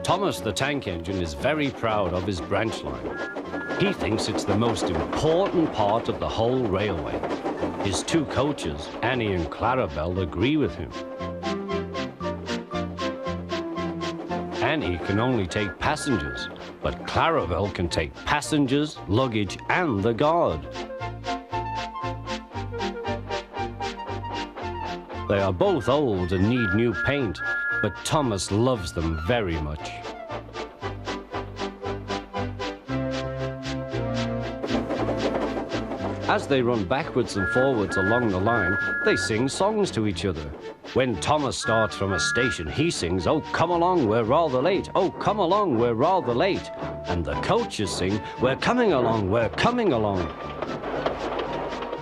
Thomas the Tank Engine is very proud of his branch line. He thinks it's the most important part of the whole railway. His two coaches, Annie and Clarabelle, agree with him. Annie can only take passengers, but Clarabelle can take passengers, luggage, and the guard. They are both old and need new paint, but Thomas loves them very much. As they run backwards and forwards along the line, they sing songs to each other. When Thomas starts from a station, he sings, "Oh, come along, we're rather late. Oh, come along, we're rather late." And the coaches sing, "We're coming along, we're coming along."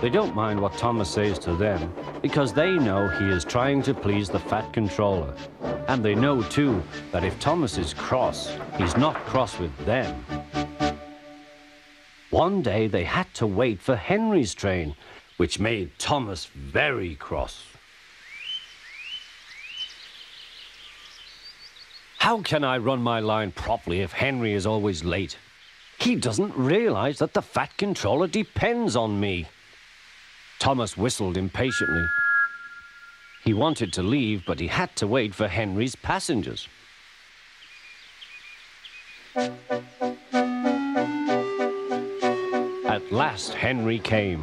They don't mind what Thomas says to them, because they know he is trying to please the Fat Controller. And they know, too, that if Thomas is cross, he's not cross with them. One day they had to wait for Henry's train, which made Thomas very cross. How can I run my line properly if Henry is always late? He doesn't realize that the Fat Controller depends on me. Thomas whistled impatiently. He wanted to leave, but he had to wait for Henry's passengers. At last, Henry came.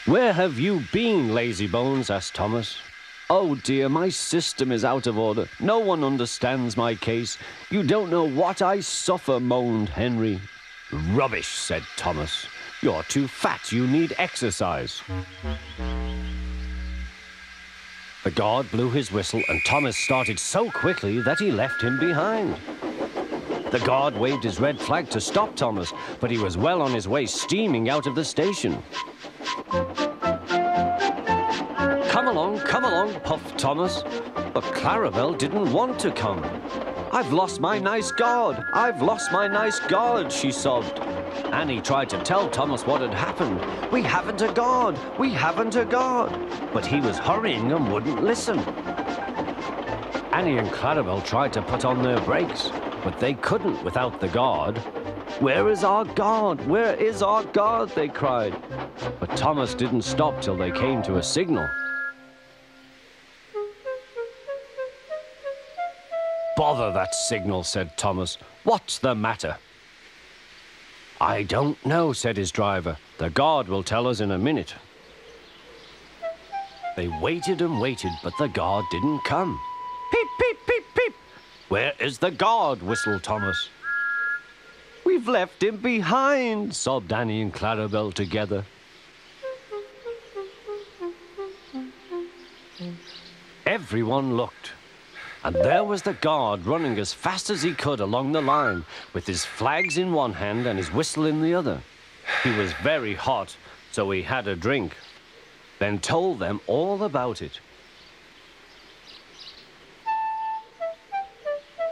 "Where have you been, lazybones?" asked Thomas. "Oh dear, my system is out of order. No one understands my case. You don't know what I suffer," moaned Henry. "Rubbish," said Thomas. "You're too fat. You need exercise." The guard blew his whistle, and Thomas started so quickly that he left him behind. The guard waved his red flag to stop Thomas, but he was well on his way, steaming out of the station. Come along, puffed Thomas. But Clarabelle didn't want to come. "I've lost my nice guard. I've lost my nice guard," she sobbed. Annie tried to tell Thomas what had happened. "We haven't a guard. We haven't a guard." But he was hurrying and wouldn't listen. Annie and Clarabelle tried to put on their brakes, but they couldn't without the guard. "Where is our guard? Where is our guard?" they cried. But Thomas didn't stop till they came to a signal. "Bother that signal," said Thomas. "What's the matter?" "I don't know," said his driver. "The guard will tell us in a minute." They waited and waited, but the guard didn't come. "Peep, peep, peep, peep." "Where is the guard?" whistled Thomas. "We've left him behind," sobbed Annie and Clarabelle together. Everyone looked, and there was the guard running as fast as he could along the line, with his flags in one hand and his whistle in the other. He was very hot, so he had a drink, then told them all about it.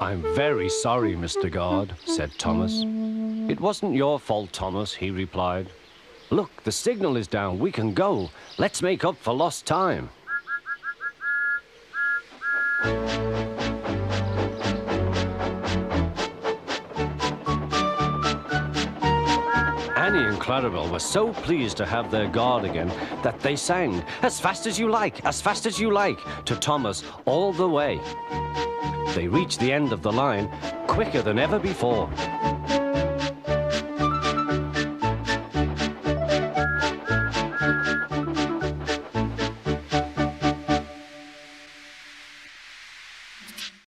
"I'm very sorry, Mr. Guard," said Thomas. "It wasn't your fault, Thomas," he replied. "Look, the signal is down. We can go. Let's make up for lost time." Annie and Clarabelle were so pleased to have their guard again that they sang, "As fast as you like, as fast as you like," to Thomas all the way. They reached the end of the line quicker than ever before.